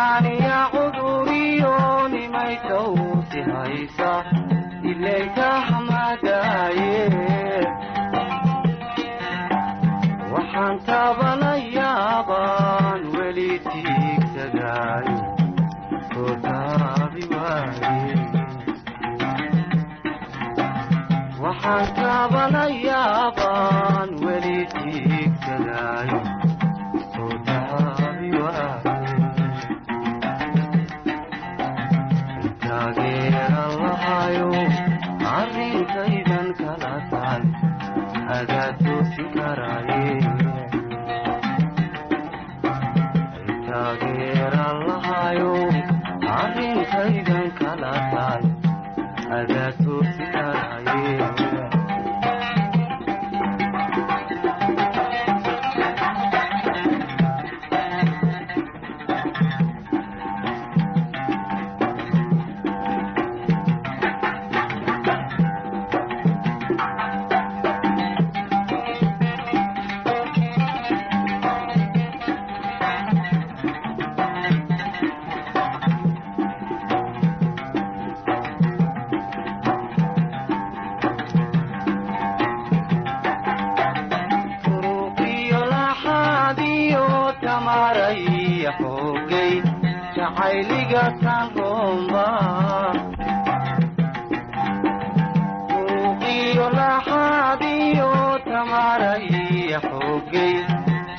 أراني عذوريوني ما يتوسي هايسا إليك حمداي وحان تابنا يابان وليتيك سداي كتابي واي وحان تابنا يابان وليتيك سداي كتابي واي تاغير الله عرين كيداً كلا تعال أداتو سكراي تاغير الله عرين كيداً كلا تعال أداتو سكراي maray xoogay jacayliga tanqomba uqiyo laxadiyo tamaray xoogay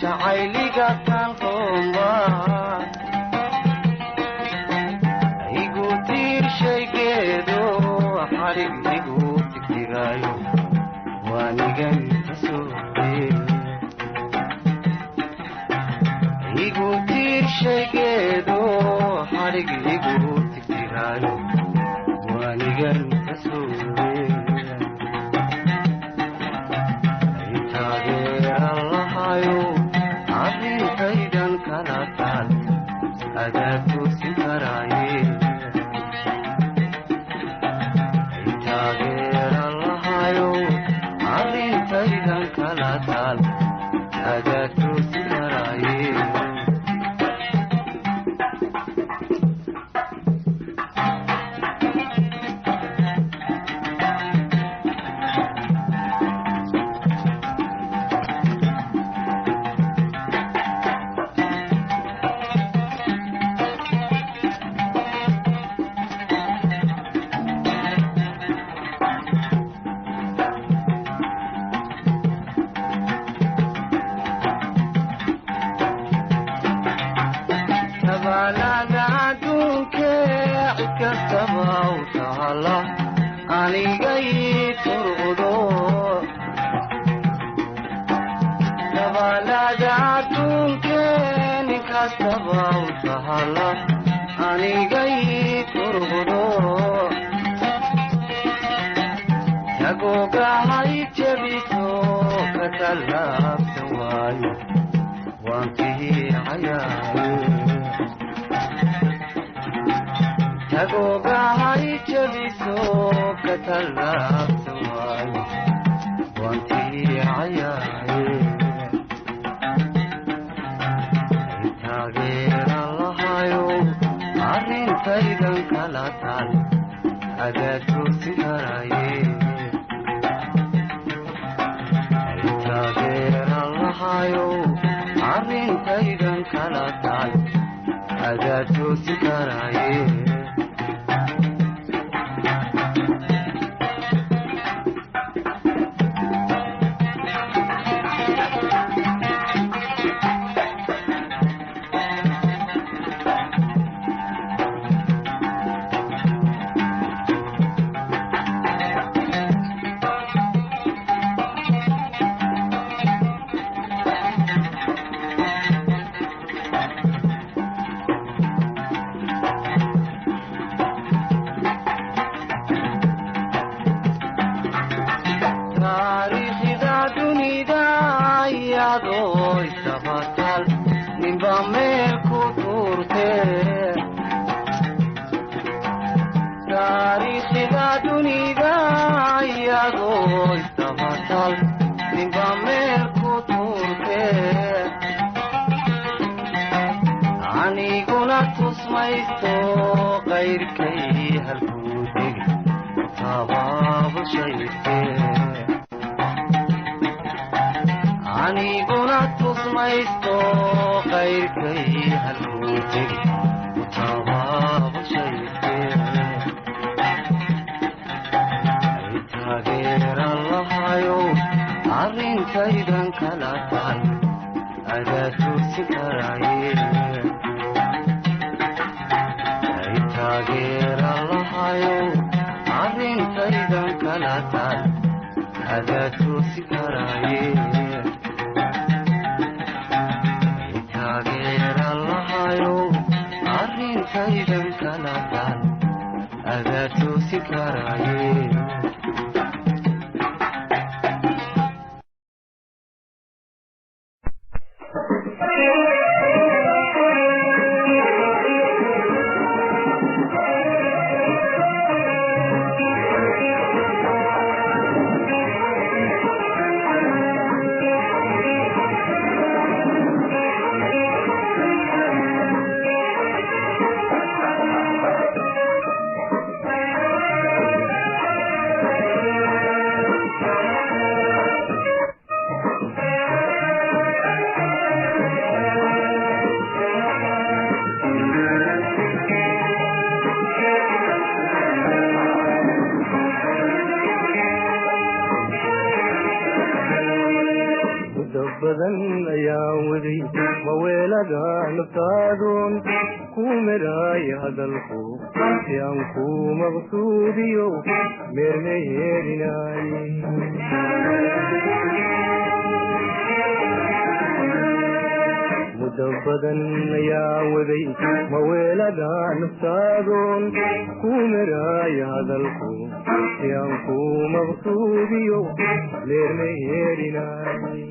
jacayliga tanqomba igu tiirshaygeedo xarig igu tigtirayo waanigan kasooqee igu tiirshaygeedo xarig igu tigtirayo waanigan kasooqee taageerallahayo arrintaydan kala taal adaa toosin karaaye taageerallahayo arrintaydan kala taal adaa toosin karaaye aniguna tusmaysto qayrkay halkuu degi tabaabashayste aniguna tusmaysto qayrkay halkuu degi tabaabashayste taageeran lahayo arrintaydan kala taal adaa tuusi karaaye ay taageeran lahayo arrintaydan kala taal adaa tuusi karaaye ay taageeran lahayo arrintaydan kala taal adaa tuusi karaaye badan ayaan waday maweelada naftaadoon ku meraaya hadalku yaan ku maqsuudiyo meermeyeerinaaye muddo badan ayaan waday maweelada naftaadoon ku meraaya hadalku yaan ku maqsuudiyo meermeyeerinaaye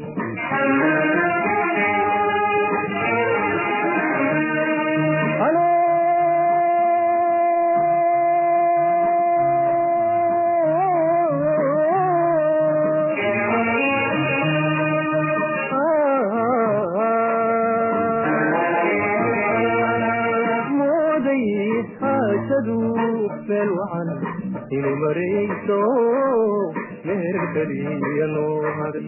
inuu marayso meher kaliya noo haray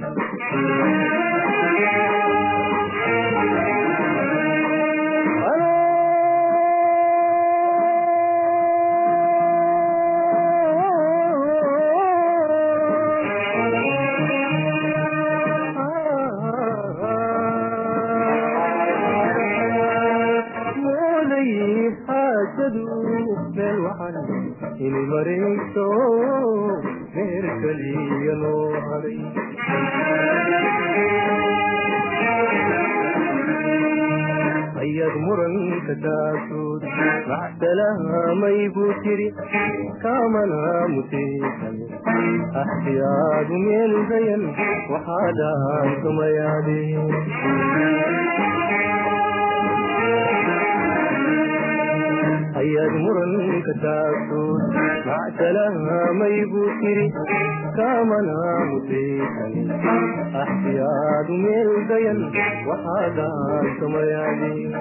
inuu marayso meher kaliya noo haray ayaad muranka taasuud maxsalaamay buu tiri kaamana mutaysan axtiyaadu meel dayan waxaa dhaantumayaadeen ayaad muranka taasuud maxsalaamay buu tiri kaamana mutaysan axtiyaadu meel dayan waxaa dhaantumayaadeen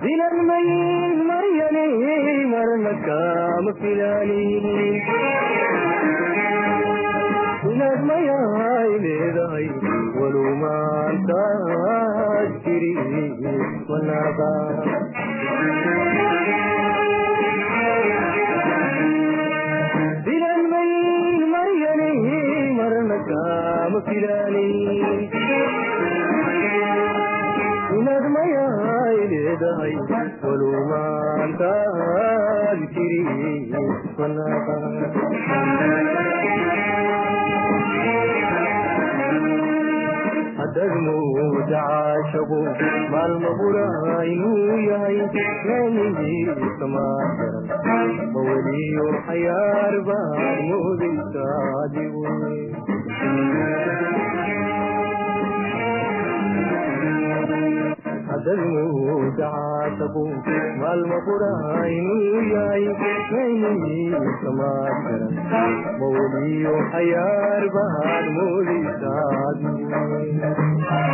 dilan mayin maryane marna kaama filaanin inaad mayahay leedahay walow maantaad jiri wanaaba dilan mayin maryane marna kaama filaanin inaad mayahay leedahay walow maantaad jiri wanaaba haddaad mooda caashagu maalma bura inuu yahay meenihiisa maadaran maweliyo xayaar baad moodaysa adigu haddaad mooda caashagu maalma bura inuu yahay meenihiisa maadaran maweliyo xayaar baad moodaysa adigu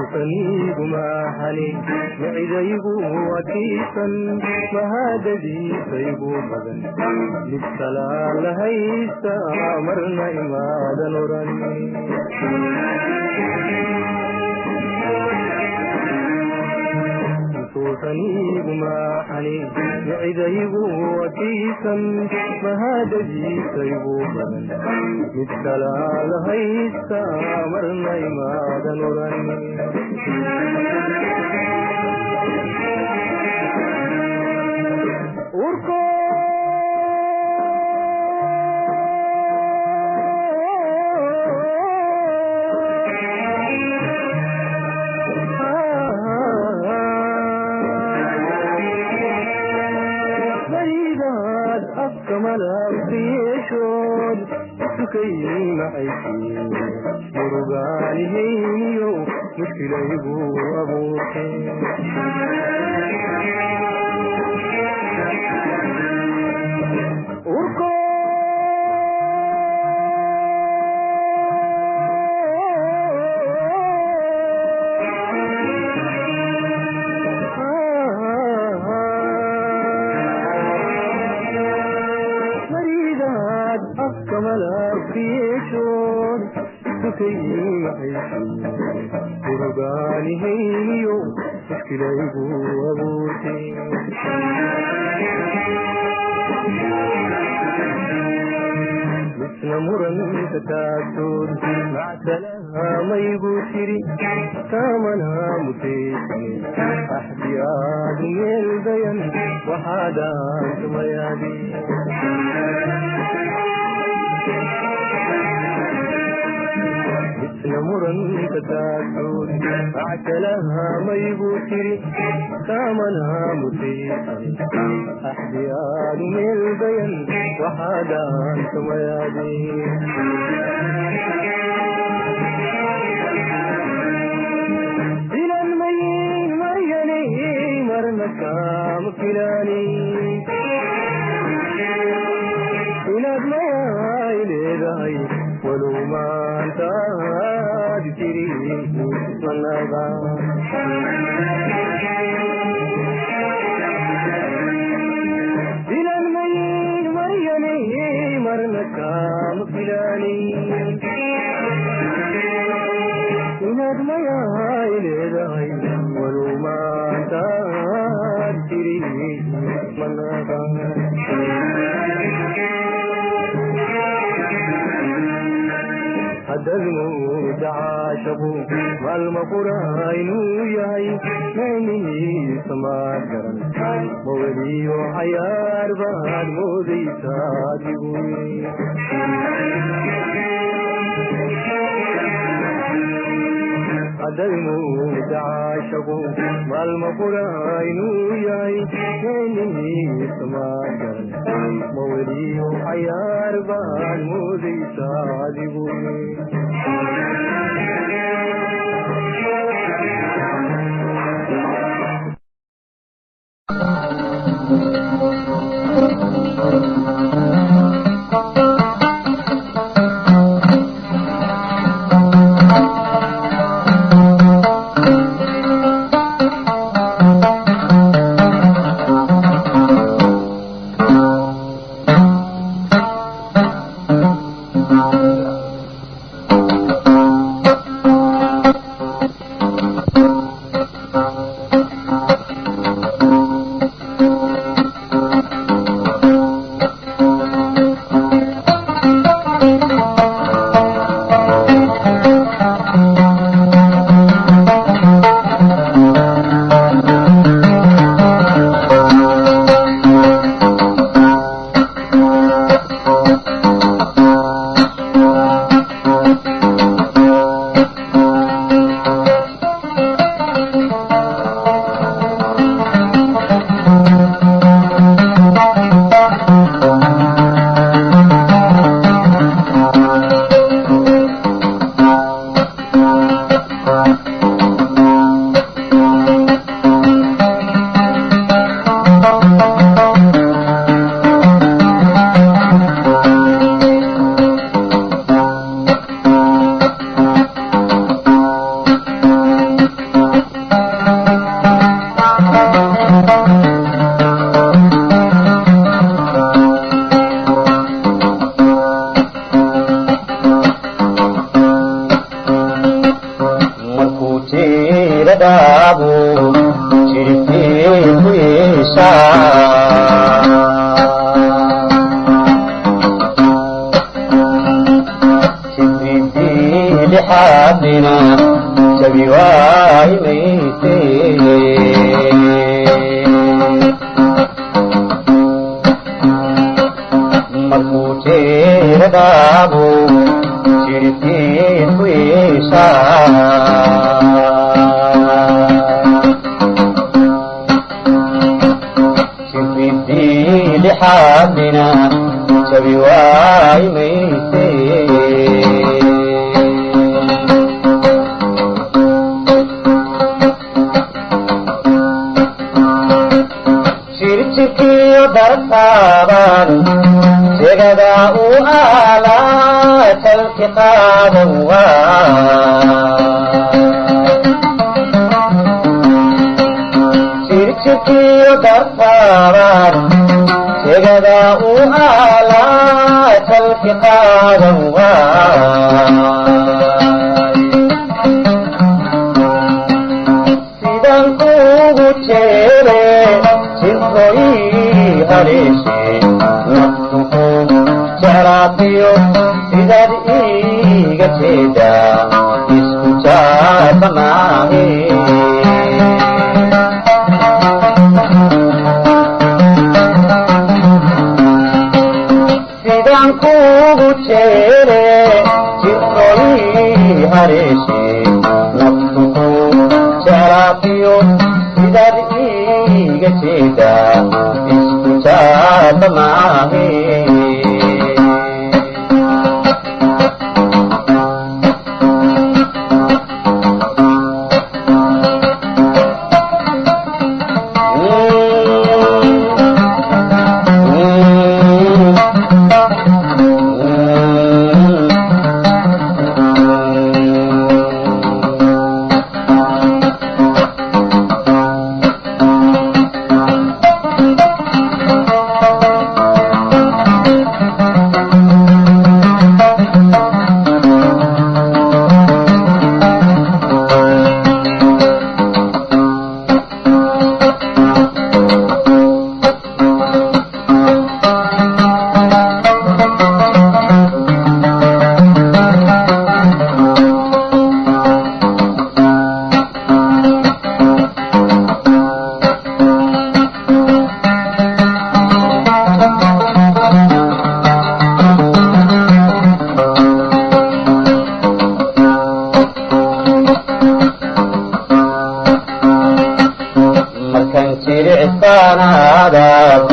suuqaniiguma xanin micdaygu wakiisan mahadadiisaygu badan libsalaa la haysta marna imaadan oran suuqaniiguma xanin micdaygu wakiisan mahadadiisaygu badan libsalaa la haysta marna imaadan oran malabdiyeshood sukay maxaysiin murugaanihayniyo mushkilaygu abuurtay murugaanihayniyo mushkilaygu abuurtay misna muranka taagtood macsalahamaygu tiri kaamana mutaysane axdi aadu meeldayan waxaadaan tumayaadi muranka taagtood macsalahamaygu tiri kaamana mutaysane axdi aadu meeldayan waxaadaan tumayaadi ilan mayin maryane marna kaama filaani inaad mayaay leedahay walow maantaad tiri managa ilan mayin maryane marna kaama filaani inaad mayaay leedahay walow maantaad tiri managa hadalmuuda caashabu maalma qura inuu yahay maynihiisa maa garan maweliyo cayaar baad moodaysaa adigu hadalmuuda caashabu maalma qura inuu yahay maynihiisa maa garan maweliyo cayaar baad moodaysaa adigu markuu jiradaabu jirkii ku yeeshaa jibridii lixaadina jabi waayimaysee markuu jiradaabu jirkii ku yeeshaa jibridii lixaadina jabi waayimaysee jirkiyo dartaaban jegada u aalaa jalki qaadan jirkiyo dartaaban jegada u aalaa jalki qaadan sidan kugu jeere jirkoyi haleeshe naftuku jaraabiyo sidaad iiga jeedaa isku jaaba maahe sidan kugu jeere jirkoyi haleeshe naftuku jaraabiyo sidaad iiga jeedaa isku jaaba maahe jiricsaanaadaad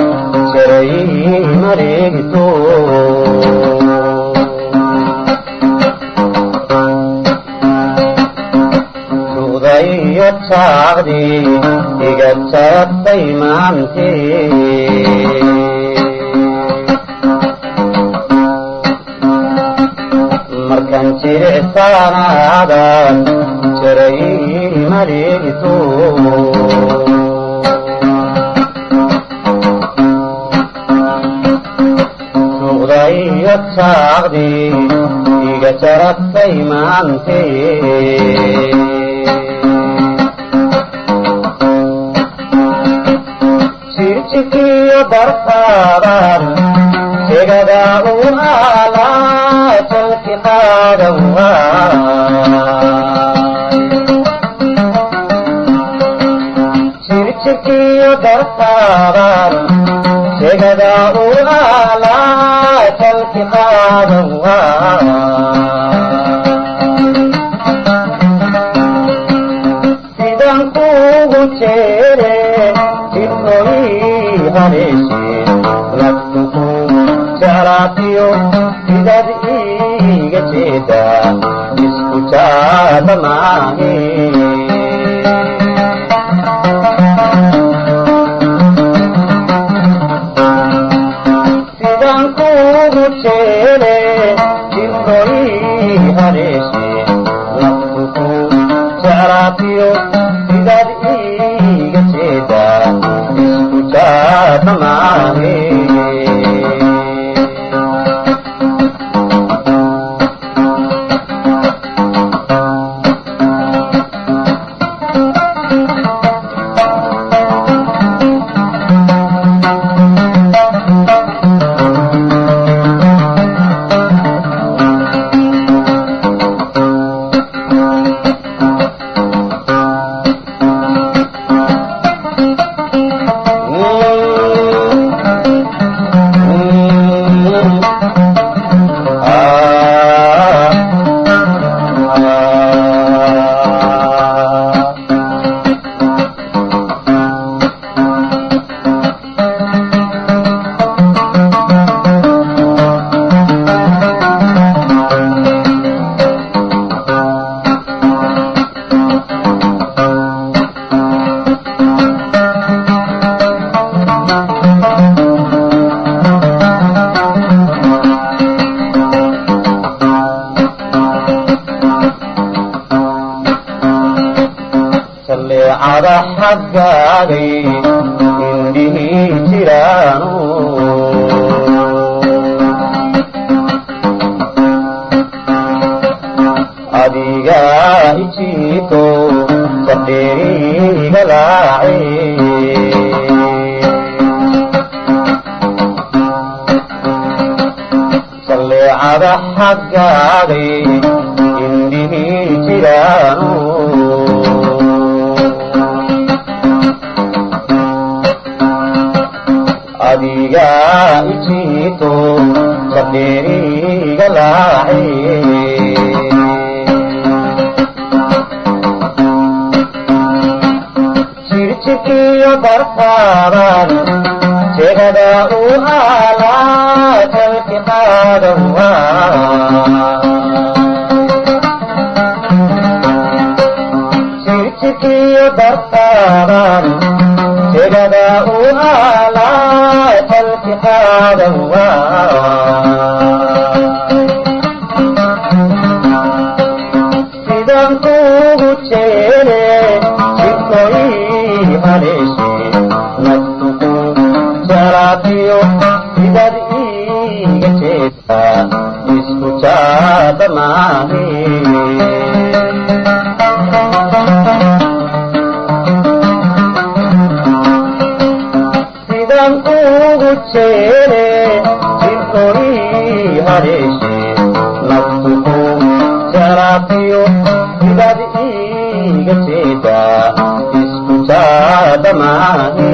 jaray mareegto duudayo taaqdii iga jarabtay maantee markan jiricsaanaadaad jaray mareegto duudayo taaqdii iga jarabtay maantee jirkiyo dartaaban jegada u aalaa jalki qaadan jirkiyo dartaaban jegada u aalaa jalki qaadan sidan kugu jeere jirkoyi haleeshe naftuku jaraabiyo sidaad iiga jeedaa isku jaaba maahe sidan kugu jeere jirkoyi haleeshe naftuku jaraabiyo sidaad iiga jeedaa isku jaaba maahe salleecada xaggaagay indhihii jiraanu adigaa ijiito sadheeriga laacay salleecada xaggaagay indhihii jiraanu adigaa ijiito sadheeriga laacay jirjirkiyo bartaaban jegada u aalaa dalki qaadawa jirjirkiyo bartaaban jegada u aalaa dalki qaadawa sidan kugu jeele jirkoy naftuku jaraatiyo sidaad iiga jeedtaa isku jaada maahe sidan kugu jeele jirkoy hareeshe naftuku jaraatiyo sidaad iiga jeedtaa Sadamani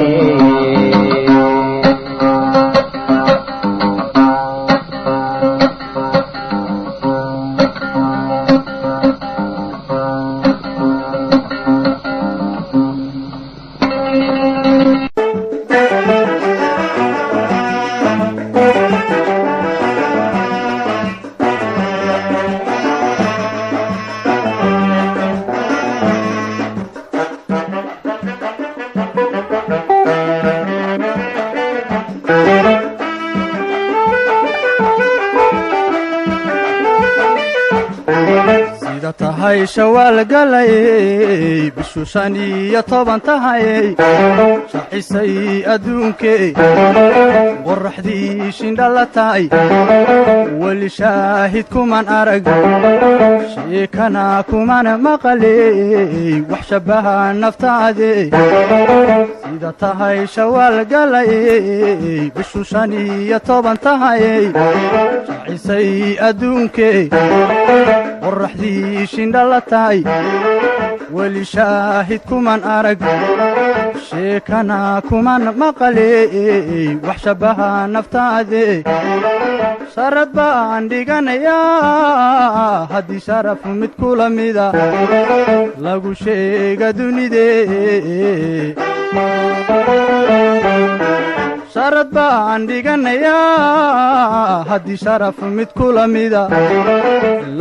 tahay shawaal galay bishu 15 tahay shacisay adduunkee qorraxdii shindhalatay wali shaahid kuman arag sheekana kuman maqalay wax shabaha naftaade sida tahay shawaal galay bishu 15 tahay shacisay adduunkee qorraxdii shindhalatay wali shaahid kuman arag sheekana kuman maqalay wax shabaha naftaade sharad baan dhiganayaa haddii sharaf mid kula mida lagu sheega dunidee sharad baan dhiganayaa haddii sharaf mid kula mida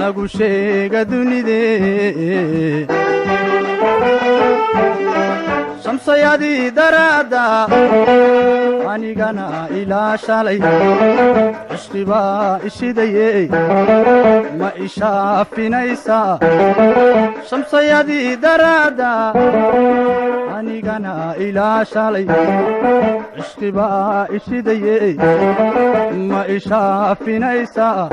lagu sheega dunidee shamsayadii daraada anigana ilaa shalay cishqibaa ishidaye ma ishaafinaysaa shamsayadii daraada anigana ilaa shalay cishqibaa ishidaye ma ishaafinaysaa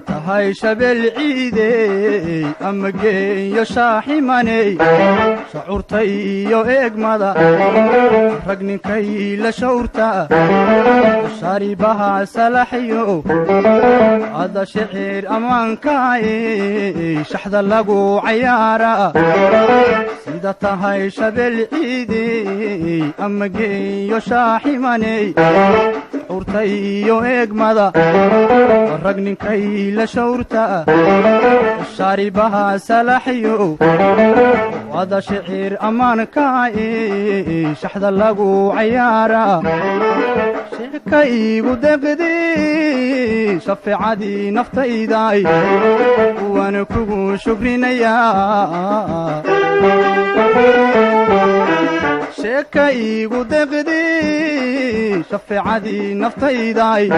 tahay shabeel ciidey ama geeyo shaaximaney shacuurta iyo eegmada rag ninkay la shawrta sharibaha salaxyo ada shicir ammaankaay shaxda lagu cayaara sida tahay shabeel ciidey ama geeyo shaaximaney shacuurta iyo eegmada rag ninkay la shawrta sharibaha salaxyo هذا شعر أمانكاي شحذ لغو عيارا شيكاي ودقدي شفعدي نفتيداي وانا كوغو شكرينيا شيكاي ودقدي شفعدي نفتيداي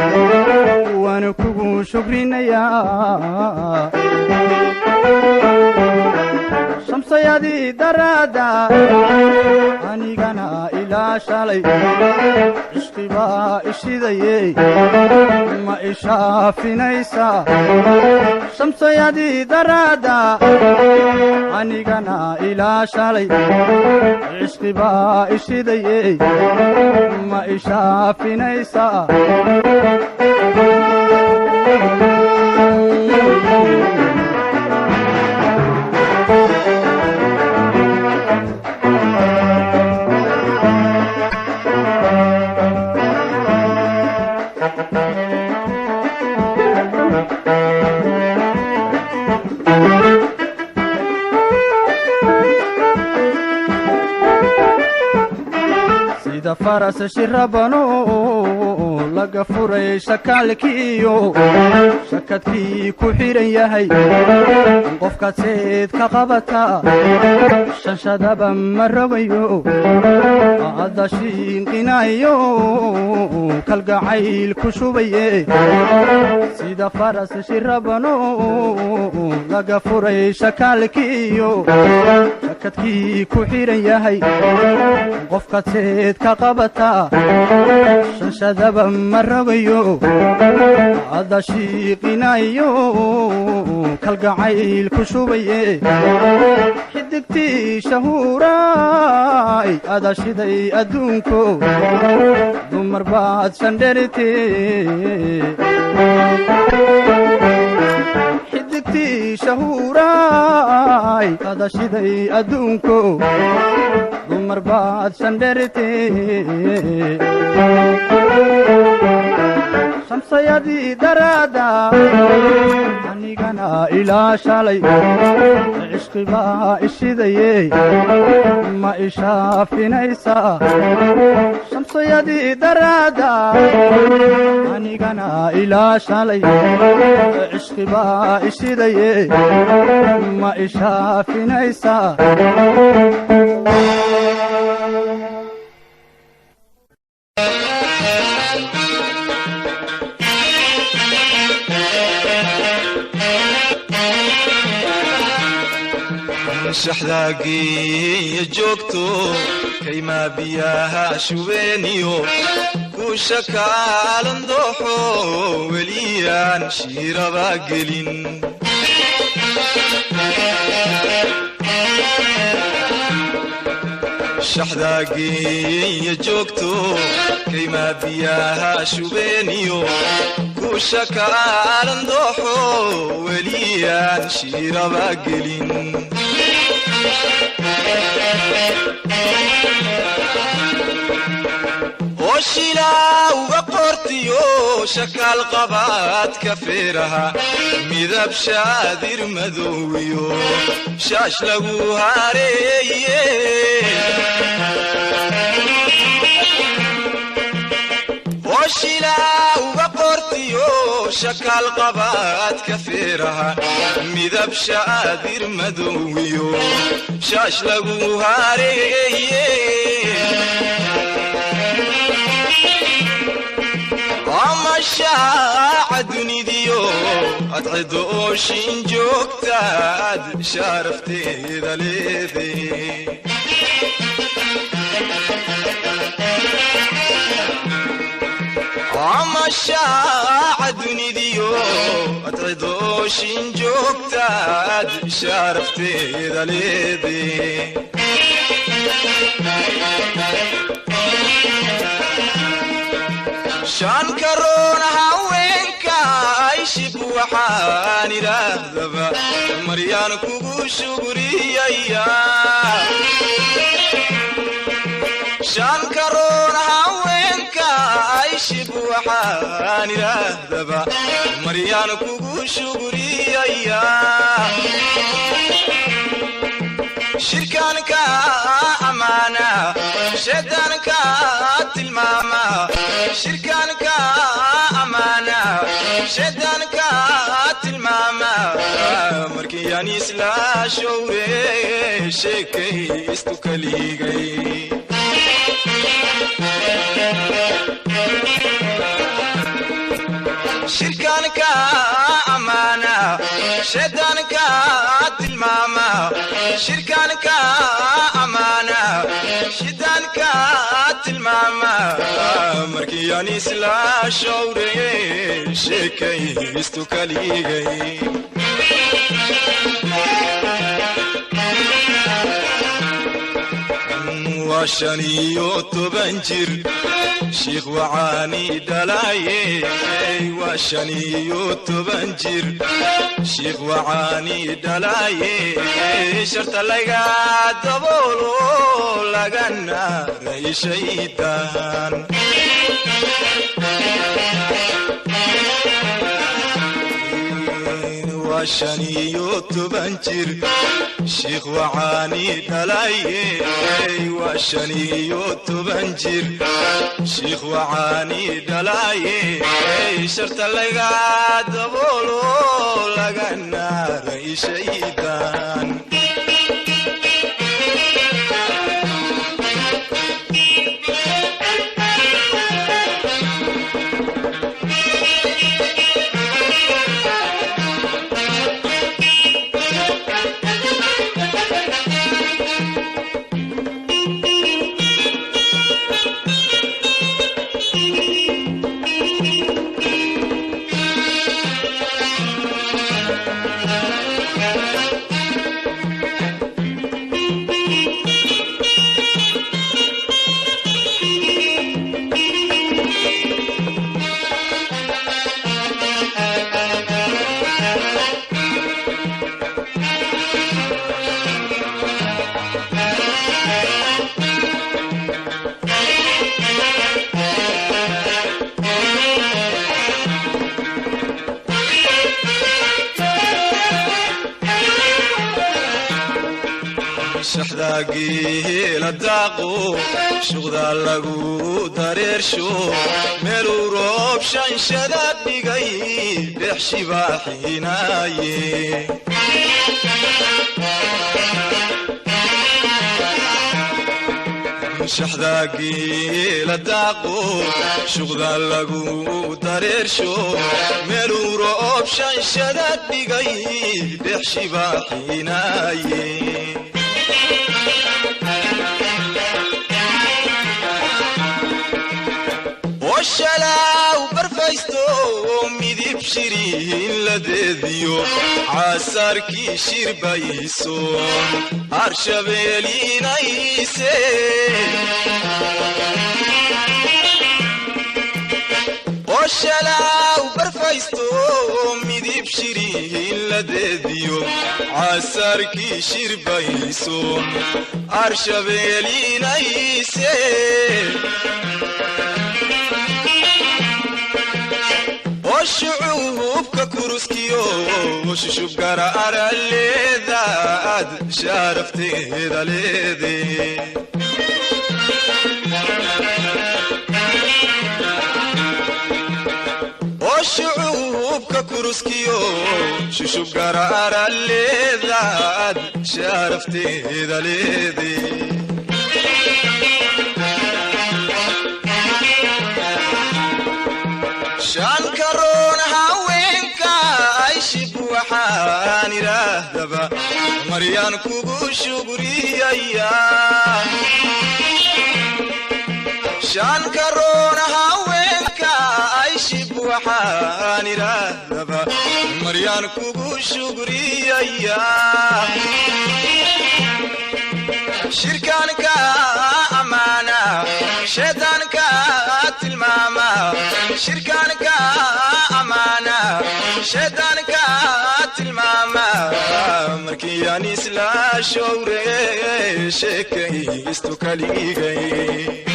وانا كوغو شكرينيا شمسيادي درادا أنيغانا إلا شالي عشقبا إشيداي ما إشافي نيسا شمسيادي درادا أنيغانا إلا شالي عشقبا إشيداي ما إشافي نيسا فرس شربانو لقى فري شكالكيو شكتكي كحيرن يهي قفكات سيد كقبتا شنشدبا مرغيو عدشين قنايو كالقعيل كشوبي سيدا فرس شربانو لقى فري شكالكيو شكتكي كحيرن يهي قفكات سيد كقبتا شنشدبا مرغيو عدشي قنايو كالقعيل كشوبي حدقتي شهوراي عدشي أدونكو دمر بعد شندرتي حدقتي شهوراي عدشي أدونكو دمر بعد شندرتي شمسيادي درادا أنيغانا إلا شالي عشقبا إشيداي ما إشافي نيسا شمسيادي درادا أنيغانا إلا شالي عشقبا إشيداي ما إشافي نيسا شحذاقي جوكتو كيما بياها شوينيو كوشكا لندوحو وليان شيرا باقلين شحذاقي جوكتو كيما بياها شوينيو كوشكا لندوحو وليان شيرا باقلين وشيلا وقرتيو شكال قبات كفيرها مذاب شادر مذويو شاش لغو هاري وشيلا وقرتيو شكال قبات كفيرها مذاب شادر مذويو شاش لغو هاري الشاعة دنيديو أتعدو شنجوكتاد شارفتي ذليذي عما الشاعة دنيديو أتعدو شنجوكتاد شارفتي ذليذي شان كرون هاوينكا عيشب وحاني راذبا مريان كوغو شغري يا شان كرون هاوينكا عيشب وحاني راذبا مريان كوغو شغري يا shirkaanka amaana shaydaanka tilmaama shirkaanka amaana shaydaanka tilmaama markii aan isla showre sheekaystu kaligay shirkaanka amaana shaydaanka tilmaama shirkaanka amaana shaydaanka tilmaama markii aan isla showre sheekaystu kaligay وشانيو تبنجر شيخ وعاني دلايه وشانيو تبنجر شيخ وعاني دلايه شرط لقى دبولو لقنا ري شيطان وشانيو تبنجر شيخ وعاني دلايه وشانيو تبنجر شيخ وعاني دلايه شرط لقى دبولو لقنا ري شيطان شحداقي لداقو شغدا لغو داريرشو ميلو روب شنشداد ديغاي بحشي باحيناي شحداقي لداقو شغدا لغو داريرشو ميلو روب شنشداد ديغاي بحشي باحيناي وشلاو برفايستو ميدي بشيرين لديديو عساركي شيربايسو عرشبيلي نايسي وشلاو برفايستو ميدي بشيرين لديديو عساركي شيربايسو عرشبيلي نايسي والشعوب ككروسكيو وشوف قرار الليذات شارفتي ذا ليذي والشعوب ككروسكيو شوف قرار الليذات شارفتي ذا ليذي شان كرون هاوينك عيشب وحاني راهدبا مريان كوغو شغري ايام شان كرون هاوينك عيشب وحاني راهدبا مريان كوغو شغري ايام شركانك امانه شيطانك تلماما شركانك امانه شيطانك تلماما مركياني سلا شوري شكي استكاليغي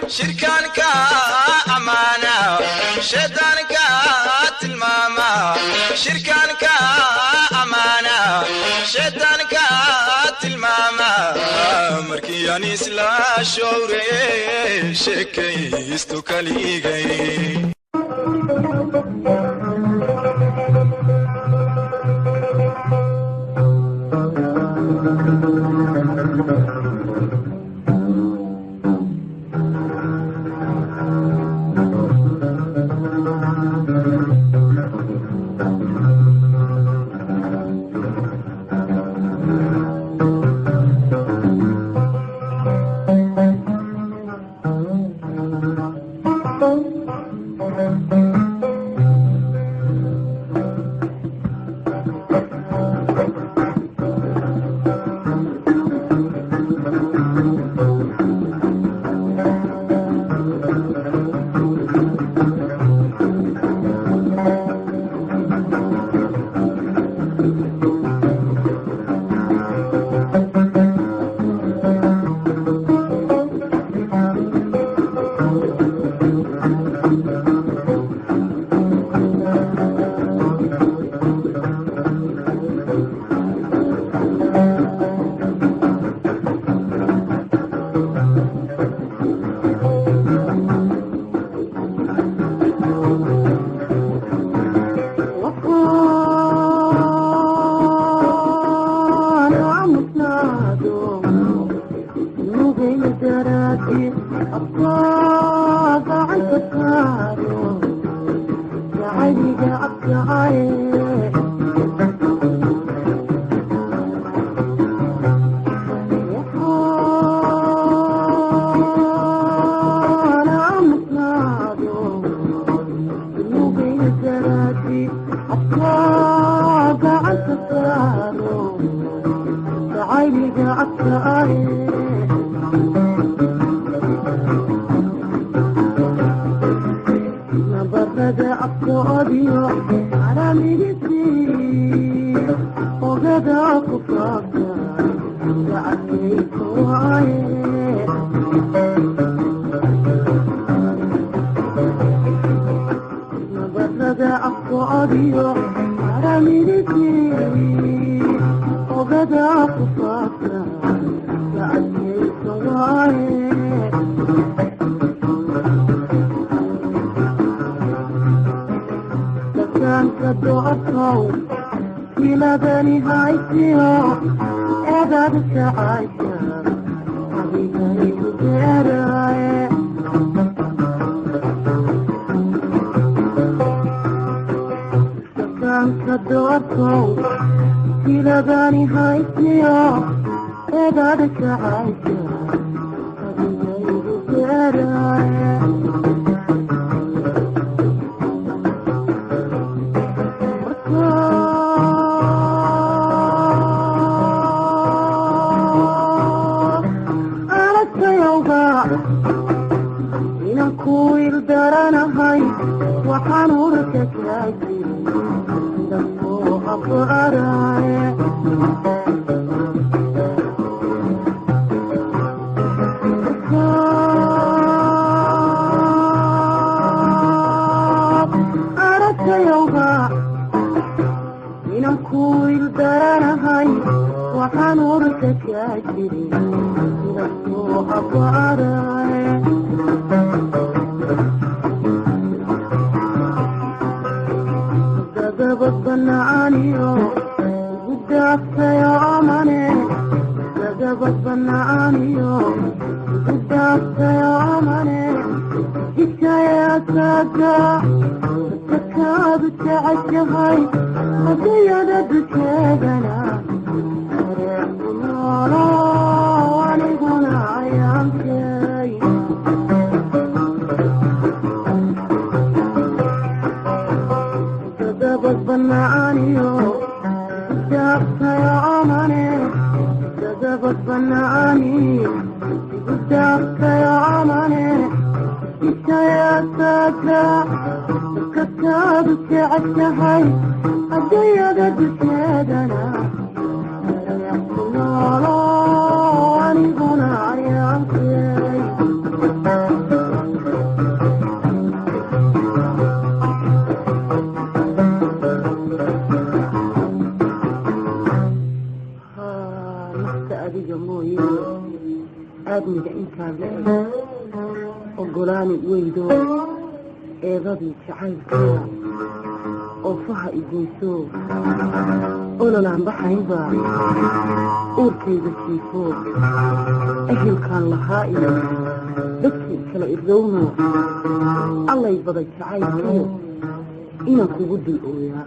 شركانك امانه شيطانك تلماما yan isla showre sheekaysto kaligay aadmiga intaad la ogolaani weydo eedadii jacaylkoo oo faha igoyso ololaan baxaynba uurkayga jiifo ehelkaan lahaa iyo dadkii kala irdowno allay baday jacaylkiyo inaan kugu dul ooyaa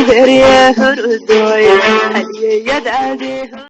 adeerye hurdoy haliyeyadaade